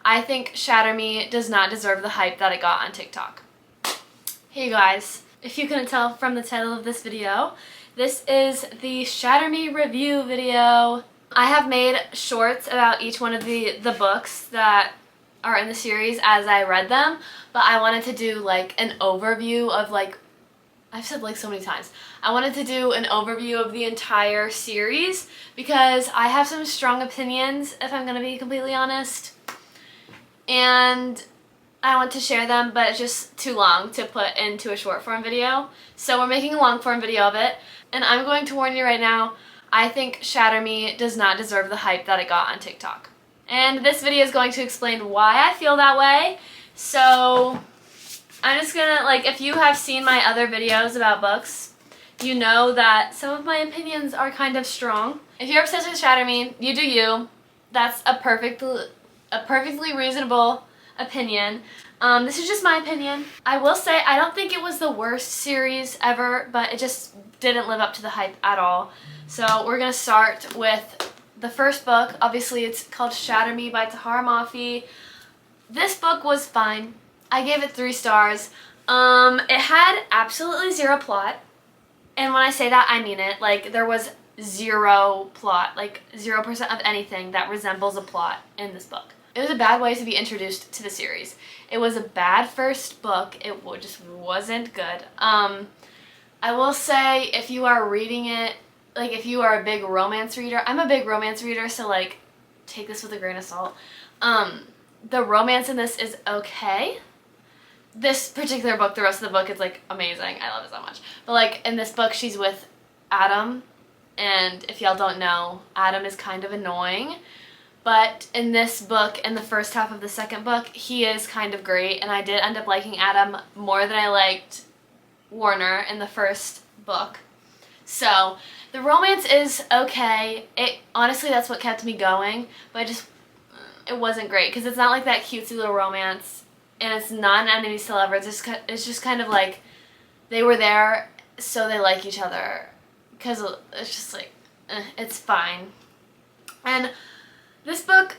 I think Shatter Me does not deserve the hype that it got on TikTok. Hey guys, if you couldn't tell from the title of this video, this is the Shatter Me review video. I have made shorts about each one of the books that are in the series as I read them, but I wanted to do like an overview of I've said so many times, I wanted to do an overview of the entire series because I have some strong opinions, if I'm going to be completely honest, and I want to share them, but it's just too long to put into a short form video. So we're making a long form video of it, and I'm going to warn you right now, I think Shatter Me does not deserve the hype that it got on TikTok. And this video is going to explain why I feel that way. So I'm just gonna, if you have seen my other videos about books, you know that some of my opinions are kind of strong. If you're obsessed with Shatter Me, you do you. That's a perfectly reasonable opinion. This is just my opinion. I will say I don't think it was the worst series ever, but it just didn't live up to the hype at all. So we're gonna start with the first book. Obviously it's called Shatter Me by Tahereh Mafi. This book was fine. I gave it 3 stars. It had absolutely zero plot. And when I say that, I mean it. There was zero plot, 0% of anything that resembles a plot in this book. It was a bad way to be introduced to the series. It was a bad first book. It just wasn't good. I will say, if you are reading it, if you are a big romance reader, I'm a big romance reader, so take this with a grain of salt. The romance in this is okay. This particular book, the rest of the book is amazing. I love it so much. But in this book, she's with Adam, and if y'all don't know, Adam is kind of annoying. But in this book, in the first half of the second book, he is kind of great, and I did end up liking Adam more than I liked Warner in the first book. So the romance is okay. Honestly, that's what kept me going, but it wasn't great because it's not that cutesy little romance, and it's not an enemies to lovers. It's just kind of they were there so they like each other, because it's just it's fine. And this book,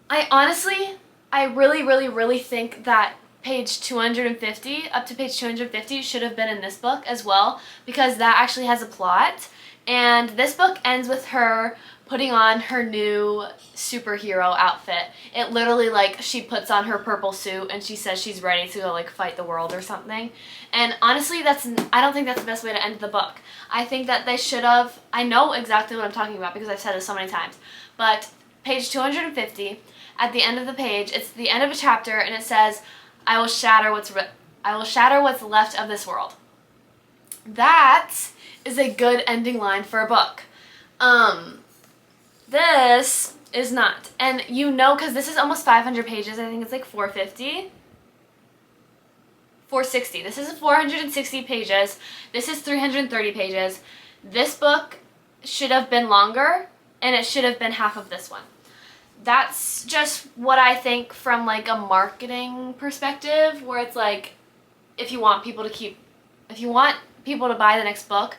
I really think that page 250, up to page 250, should have been in this book as well, because that actually has a plot. And this book ends with her putting on her new superhero outfit. It literally, she puts on her purple suit and she says she's ready to go, fight the world or something. And honestly, I don't think that's the best way to end the book. I think that they should have, I know exactly what I'm talking about because I've said this so many times, but page 250, at the end of the page, it's the end of a chapter, and it says, I will shatter what's left of this world. That is a good ending line for a book. This is not. And because this is almost 500 pages, I think it's 450. 460. This is 460 pages. This is 330 pages. This book should have been longer, and it should have been half of this one. That's just what I think from a marketing perspective, where it's if you want people to buy the next book,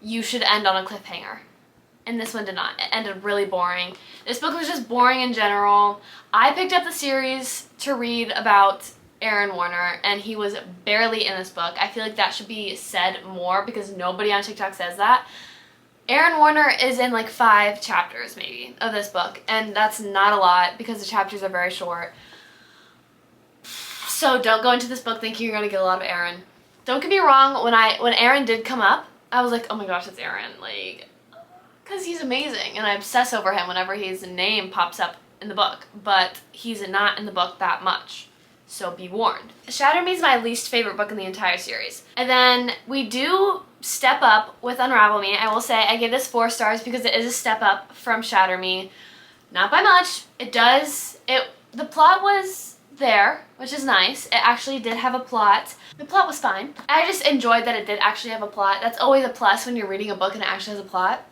you should end on a cliffhanger. And this one did not. It ended really boring. This book was just boring in general. I picked up the series to read about Aaron Warner, and he was barely in this book. I feel that should be said more because nobody on TikTok says that. Aaron Warner is in 5 chapters maybe of this book, and that's not a lot because the chapters are very short. So don't go into this book thinking you're going to get a lot of Aaron. Don't get me wrong, when Aaron did come up, I was oh my gosh, it's Aaron, because he's amazing, and I obsess over him whenever his name pops up in the book, but he's not in the book that much. So be warned. Shatter Me is my least favorite book in the entire series. And then we do step up with Unravel Me. I will say I gave this 4 stars because it is a step up from Shatter Me. Not by much. The plot was there, which is nice. It actually did have a plot. The plot was fine. I just enjoyed that it did actually have a plot. That's always a plus when you're reading a book and it actually has a plot.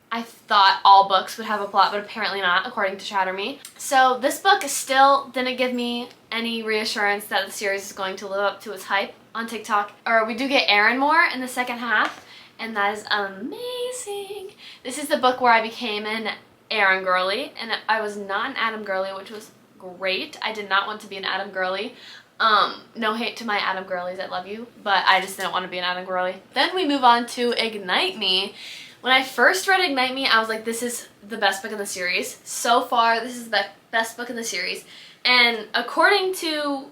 I thought all books would have a plot, but apparently not, according to Shatter Me. So this book still didn't give me any reassurance that the series is going to live up to its hype on TikTok. Or we do get Aaron more in the second half, and that is amazing. This is the book where I became an Aaron girly, and I was not an Adam girly, which was great. I did not want to be an Adam girly. No hate to my Adam girlies, I love you, but I just didn't want to be an Adam girly. Then we move on to Ignite Me. When I first read Ignite Me, I was like, this is the best book in the series. So far, this is the best book in the series. And according to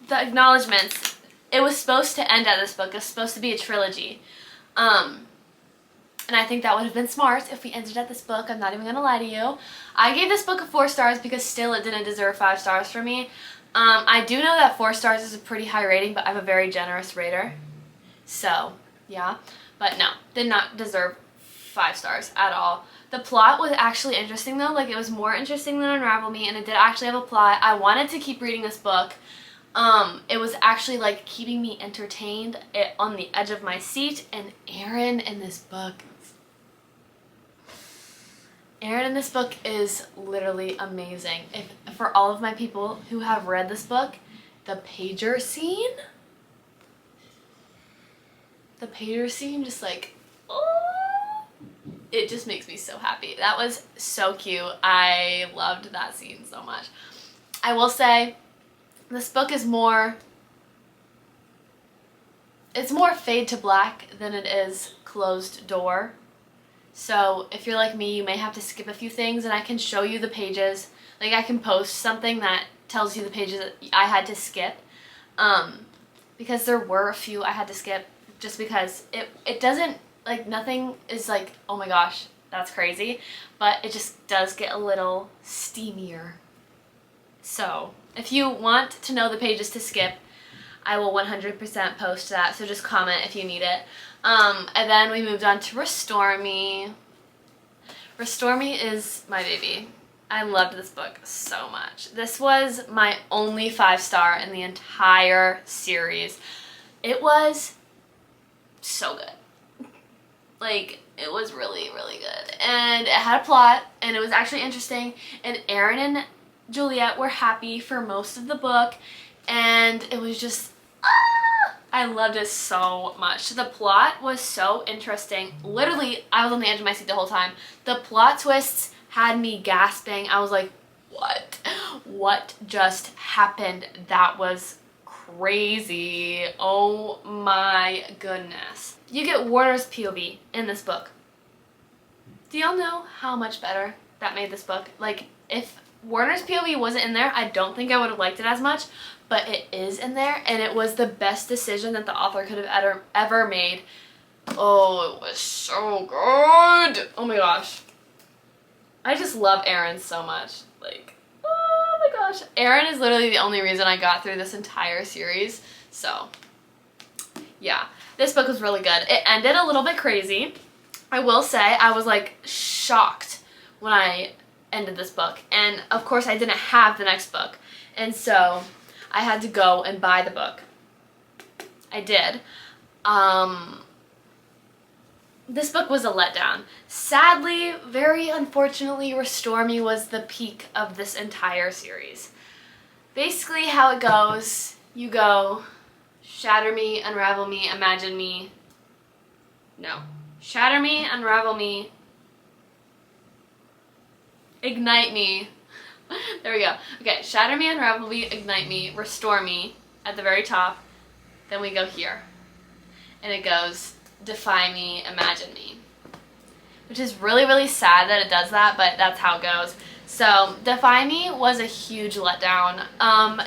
the acknowledgements, it was supposed to end at this book. It was supposed to be a trilogy. And I think that would have been smart if we ended at this book. I'm not even going to lie to you. I gave this book a 4 stars because still it didn't deserve 5 stars for me. I do know that 4 stars is a pretty high rating, but I'm a very generous rater. So, yeah. But no, did not deserve 5 stars at all. The plot was actually interesting though. Like, it was more interesting than Unravel Me, and it did actually have a plot. I wanted to keep reading this book. It was actually like keeping me entertained, on the edge of my seat, and Aaron in this book is literally amazing. For all of my people who have read this book, the pager scene just like, oh, it just makes me so happy. That was so cute. I loved that scene so much. I will say, this book is it's more fade to black than it is closed door. So if you're like me, you may have to skip a few things, and I can show you the pages. Like, I can post something that tells you the pages that I had to skip. Because there were a few I had to skip just because it doesn't, like, nothing is like, oh my gosh, that's crazy. But it just does get a little steamier. So if you want to know the pages to skip, I will 100% post that, so just comment if you need it. And then we moved on to Restor Me. Restor Me is my baby. I loved this book so much. This was my only 5 star in the entire series. It was so good. Like, it was really, really good. And it had a plot, and it was actually interesting, and Aaron and Juliet were happy for most of the book, and it was just, I loved it so much. The plot was so interesting. Literally, I was on the edge of my seat the whole time. The plot twists had me gasping. I was like, what? What just happened? That was crazy. Oh my goodness. You get Warner's POV in this book. Do y'all know how much better that made this book? Like, if Warner's POV wasn't in there, I don't think I would have liked it as much, but it is in there, and it was the best decision that the author could have ever made. Oh, it was so good. Oh my gosh. I just love Aaron so much. Like, oh my gosh. Aaron is literally the only reason I got through this entire series. So, yeah. This book was really good. It ended a little bit crazy. I will say, I was like shocked when I ended this book. And of course I didn't have the next book. And so I had to go and buy the book. I did. This book was a letdown. Sadly, very unfortunately, Restor Me was the peak of this entire series. Basically how it goes, you go Shatter Me, Unravel Me, Imagine Me. No. Shatter Me, Unravel Me, Ignite Me. There we go. Okay, Shatter Me, Unravel Me, Ignite Me, Restor Me at the very top. Then we go here. And it goes Defy Me, Imagine Me. Which is really, really sad that it does that, but that's how it goes. So, Defy Me was a huge letdown.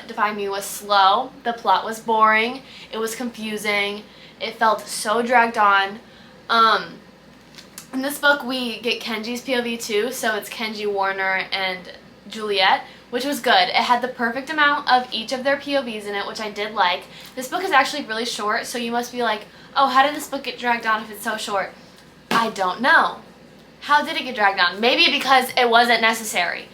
Defy Me was slow. The plot was boring. It was confusing. It felt so dragged on. In this book, we get Kenji's POV too, so it's Kenji, Warner, and Juliet, which was good. It had the perfect amount of each of their POVs in it, which I did like. This book is actually really short, so you must be like, oh, how did this book get dragged on if it's so short? I don't know. How did it get dragged on? Maybe because it wasn't necessary.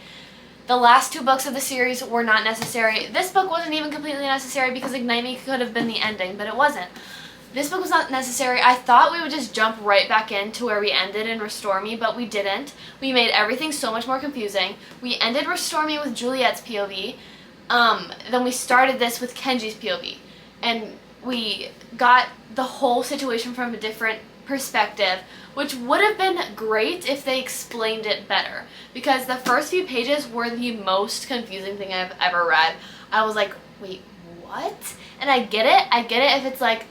The last 2 books of the series were not necessary. This book wasn't even completely necessary because Ignite Me could have been the ending, but it wasn't. This book was not necessary. I thought we would just jump right back into where we ended in Restor Me, but we didn't. We made everything so much more confusing. We ended Restor Me with Juliet's POV. Then we started this with Kenji's POV. And we got the whole situation from a different perspective, which would have been great if they explained it better, because the first few pages were the most confusing thing I've ever read. I was like, wait, what? And I get it if it's like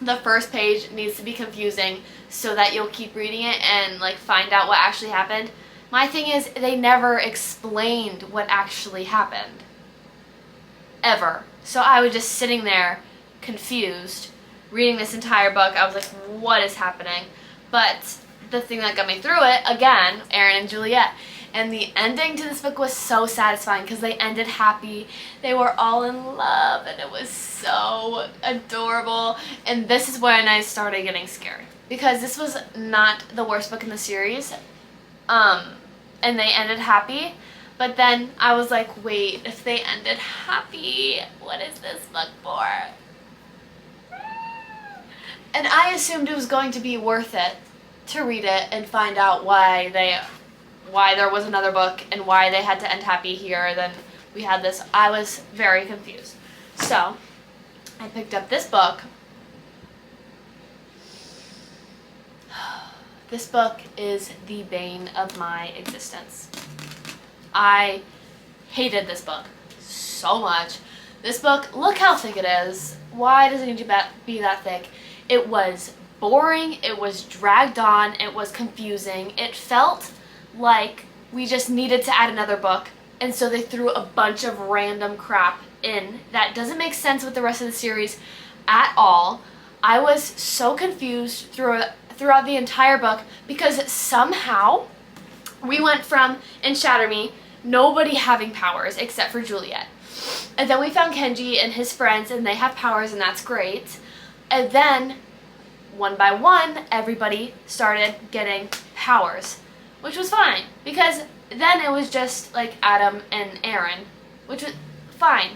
the first page needs to be confusing so that you'll keep reading it and like find out what actually happened. My thing is, they never explained what actually happened. Ever. So I was just sitting there confused, reading this entire book. I was like, what is happening? But the thing that got me through it, again, Aaron and Juliet. And the ending to this book was so satisfying because they ended happy. They were all in love and it was so adorable. And this is when I started getting scared, because this was not the worst book in the series. And they ended happy. But then I was like, wait, if they ended happy, what is this book for? And I assumed it was going to be worth it to read it and find out why there was another book and why they had to end happy here. Then we had this. I was very confused. So I picked up this book. This book is the bane of my existence. I hated this book so much. This book, look how thick it is. Why does it need to be that thick? It was boring, it was dragged on, it was confusing. It felt like we just needed to add another book, and so they threw a bunch of random crap in that doesn't make sense with the rest of the series at all. I was so confused throughout the entire book, because somehow we went from, in Shatter Me, nobody having powers except for Juliet. And then we found Kenji and his friends, and they have powers, and that's great. And then, one by one, everybody started getting powers, which was fine, because then it was just like Adam and Aaron, which was fine.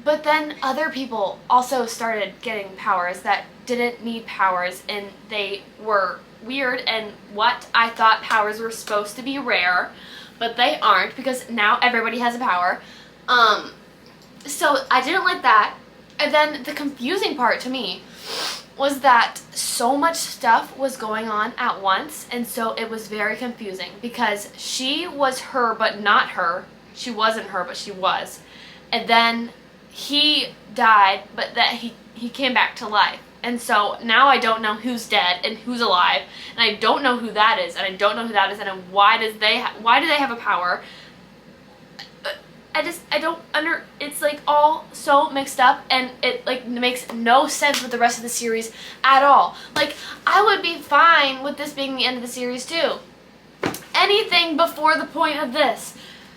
But then other people also started getting powers that didn't need powers, and they were weird, and what I thought powers were supposed to be rare, but they aren't, because now everybody has a power. So I didn't like that. And then the confusing part to me was that so much stuff was going on at once, and so it was very confusing, because she was her but not her. She wasn't her but she was. And then he died, but that he came back to life. And so now I don't know who's dead and who's alive, and I don't know who that is, and I don't know who that is, and why do they have a power? It's like all so mixed up, and it like makes no sense with the rest of the series at all. Like, I would be fine with this being the end of the series too. Anything before the point of this,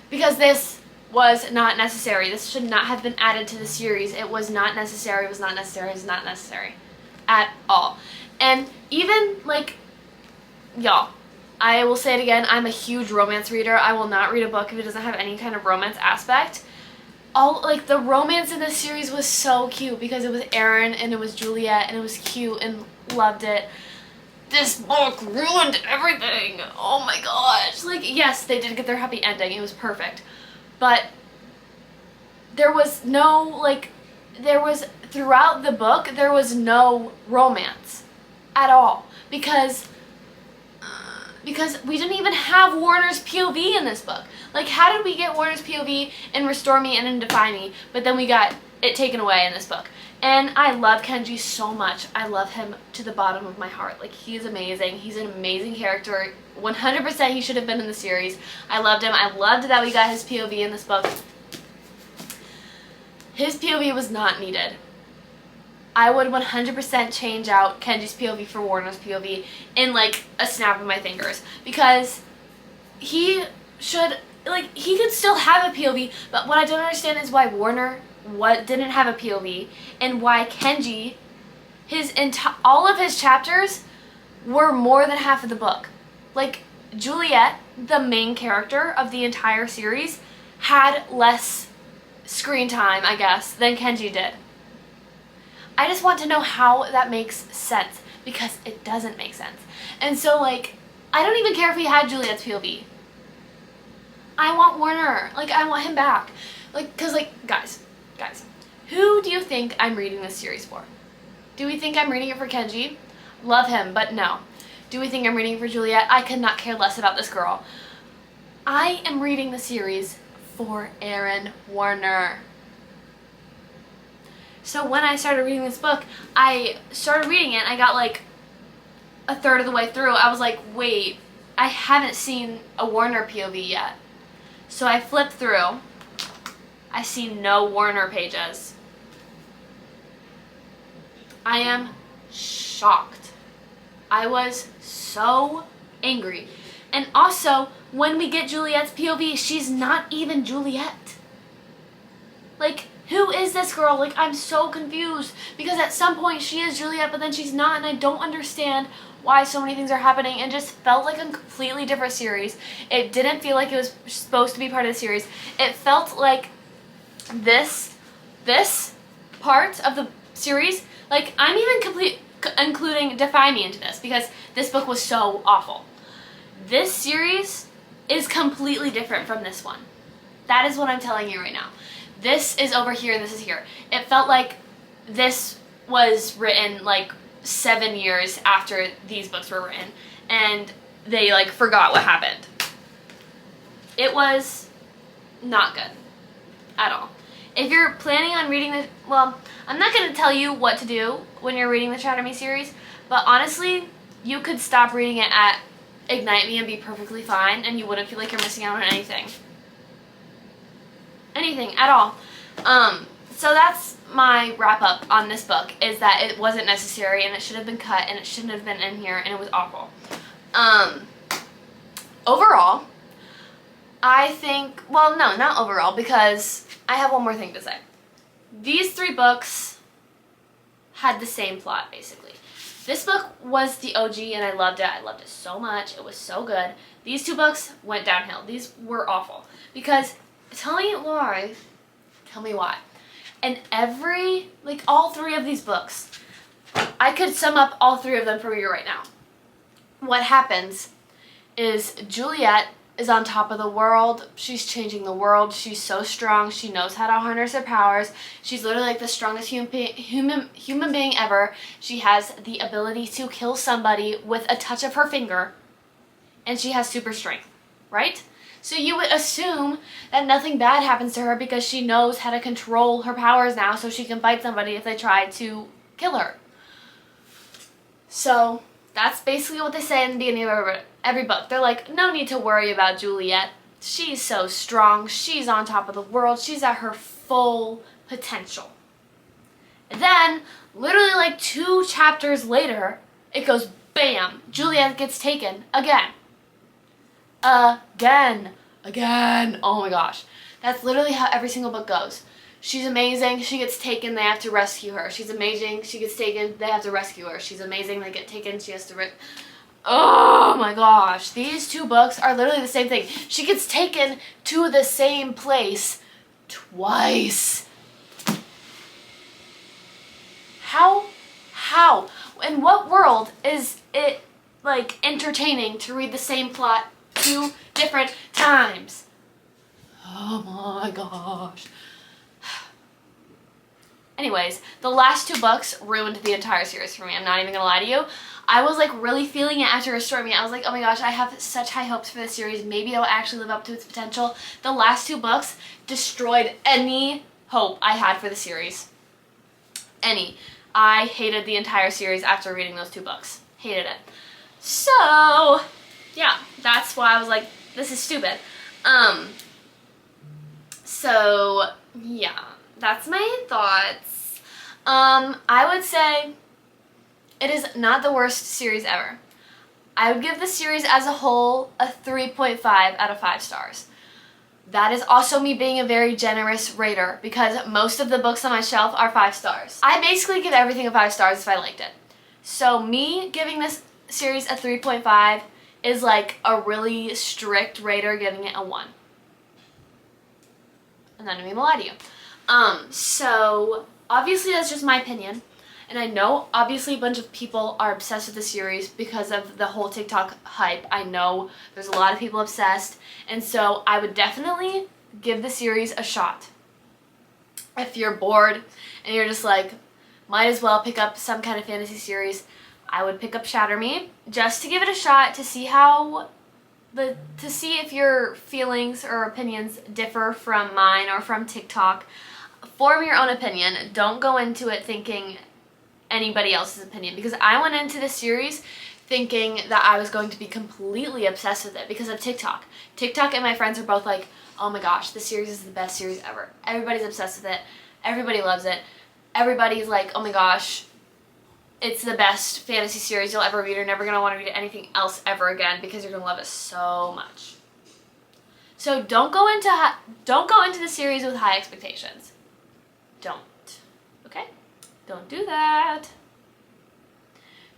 because this was not necessary. This should not have been added to the series. It was not necessary, it was not necessary, it was not necessary at all. And even like, y'all, I will say it again, I'm a huge romance reader. I will not read a book if it doesn't have any kind of romance aspect. Like, the romance in this series was so cute, because it was Aaron and it was Juliet, and it was cute, and loved it. This book ruined everything. Oh my gosh. Like, yes, they did get their happy ending. It was perfect. But there was throughout the book, there was no romance at all, because we didn't even have Warner's POV in this book. Like, how did we get Warner's POV in Restor Me and in Defy Me, but then we got it taken away in this book? And I love Kenji so much. I love him to the bottom of my heart. Like, he's amazing. He's an amazing character. 100% he should have been in the series. I loved him. I loved that we got his POV in this book. His POV was not needed. I would 100% change out Kenji's POV for Warner's POV in like a snap of my fingers, because he could still have a POV, but what I don't understand is why Warner didn't have a POV, and why Kenji, all of his chapters were more than half of the book. Like, Juliet, the main character of the entire series, had less screen time, I guess, than Kenji did. I just want to know how that makes sense, because it doesn't make sense. And so, like, I don't even care if he had Juliet's POV. I want Warner. Like, I want him back. Like, because, like, guys, who do you think I'm reading this series for? Do we think I'm reading it for Kenji? Love him, but no. Do we think I'm reading it for Juliet? I could not care less about this girl. I am reading the series for Aaron Warner. So when I started reading this book, I started reading it and I got like a third of the way through. I was like, wait, I haven't seen a Warner POV yet. So I flipped through. I see no Warner pages. I am shocked. I was so angry. And also, when we get Juliet's POV, she's not even Juliet. Like, who is this girl? Like, I'm so confused. Because at some point she is Juliet, but then she's not, and I don't understand why so many things are happening, and just felt like a completely different series. It didn't feel like it was supposed to be part of the series. It felt like this part of the series, like, I'm even including Defy Me into this, because this book was so awful. This series is completely different from this one. That is what I'm telling you right now. This is over here and this is here. It felt like this was written like 7 years after these books were written, and they like forgot what happened. It was not good at all. If you're planning on reading the, well, I'm not going to tell you what to do when you're reading the Shatter Me series, but honestly, you could stop reading it at Ignite Me and be perfectly fine, and you wouldn't feel like you're missing out on anything. Anything at all. So that's my wrap up on this book, is that it wasn't necessary and it should have been cut and it shouldn't have been in here and it was awful. Overall, I think, well, no, not overall, because I have one more thing to say. These 3 books had the same plot, basically. This book was the OG and I loved it. I loved it so much. It was so good. These 2 books went downhill. These were awful. Because, tell me why. Tell me why. And all 3 of these books, I could sum up all 3 of them for you right now. What happens is Juliet is on top of the world. She's changing the world. She's so strong. She knows how to harness her powers. She's literally like the strongest human being ever. She has the ability to kill somebody with a touch of her finger. And she has super strength, right? So you would assume that nothing bad happens to her because she knows how to control her powers now, so she can fight somebody if they try to kill her. So that's basically what they say in the beginning of every book. They're like, no need to worry about Juliet. She's so strong. She's on top of the world. She's at her full potential. And then, literally like 2 chapters later, it goes bam. Juliet gets taken again. Again. Oh my gosh. That's literally how every single book goes. She's amazing. She gets taken. They have to rescue her. She's amazing. She gets taken. They have to rescue her. She's amazing. They get taken. She has to oh my gosh. These 2 books are literally the same thing. She gets taken to the same place twice. How? In what world is it like entertaining to read the same plot 2 different times? Oh my gosh. Anyways, the last 2 books ruined the entire series for me. I'm not even gonna lie to you. I was like really feeling it after Restor Me. I was like, oh my gosh, I have such high hopes for this series. Maybe it'll actually live up to its potential. The last 2 books destroyed any hope I had for the series. Any. I hated the entire series after reading those 2 books. Hated it. So, yeah, that's why I was like, this is stupid. So, yeah, that's my thoughts. I would say it is not the worst series ever. I would give the series as a whole a 3.5 out of 5 stars. That is also me being a very generous rater because most of the books on my shelf are 5 stars. I basically give everything a 5 stars if I liked it. So me giving this series a 3.5 is like a really strict rater giving it a 1. And then I'm gonna lie to you. So obviously that's just my opinion. And I know obviously a bunch of people are obsessed with the series because of the whole TikTok hype. I know there's a lot of people obsessed. And so I would definitely give the series a shot. If you're bored and you're just like, might as well pick up some kind of fantasy series. I would pick up Shatter Me just to give it a shot to see to see if your feelings or opinions differ from mine or from TikTok. Form your own opinion. Don't go into it thinking anybody else's opinion, because I went into this series thinking that I was going to be completely obsessed with it because of TikTok. TikTok and my friends are both like, oh my gosh, this series is the best series ever. Everybody's obsessed with it. Everybody loves it. Everybody's like, oh my gosh, it's the best fantasy series you'll ever read. You're never going to want to read anything else ever again because you're going to love it so much. So don't go into the series with high expectations. Don't. Okay? Don't do that.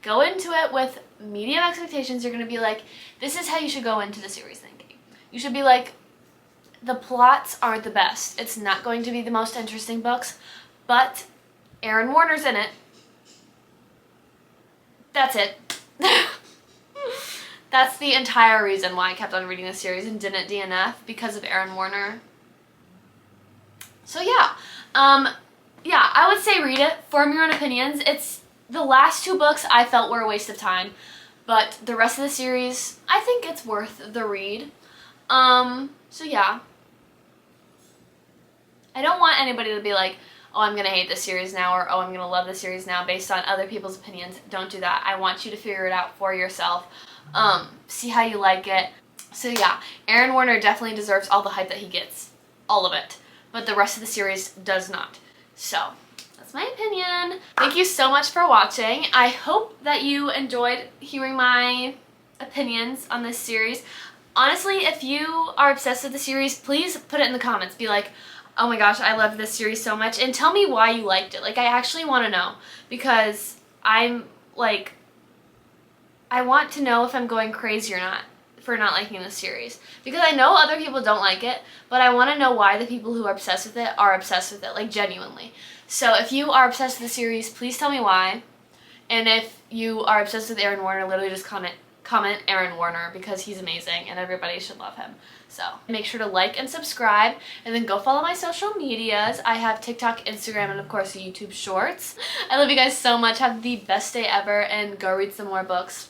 Go into it with medium expectations. You're going to be like, this is how you should go into the series thinking. You should be like, the plots aren't the best. It's not going to be the most interesting books, but Aaron Warner's in it. That's it. That's the entire reason why I kept on reading this series and didn't DNF, because of Aaron Warner. So yeah. Yeah, I would say read it. Form your own opinions. It's the last 2 books I felt were a waste of time, but the rest of the series, I think it's worth the read. So yeah. I don't want anybody to be like, oh, I'm gonna hate this series now, or oh, I'm gonna love this series now based on other people's opinions. Don't do that. I want you to figure it out for yourself. See how you like it. So yeah, Aaron Warner definitely deserves all the hype that he gets. All of it. But the rest of the series does not. So, that's my opinion. Thank you so much for watching. I hope that you enjoyed hearing my opinions on this series. Honestly, if you are obsessed with the series, please put it in the comments. Be like, oh my gosh, I love this series so much, and tell me why you liked it. Like, I actually want to know, because I'm like, I want to know if I'm going crazy or not for not liking this series, because I know other people don't like it, but I want to know why the people who are obsessed with it are obsessed with it, like genuinely. So if you are obsessed with the series, please tell me why, and if you are obsessed with Aaron Warner, literally just comment Aaron Warner, because he's amazing and everybody should love him. So make sure to like and subscribe, and then go follow my social medias. I have TikTok, Instagram, and of course YouTube Shorts. I love you guys so much. Have the best day ever, and go read some more books.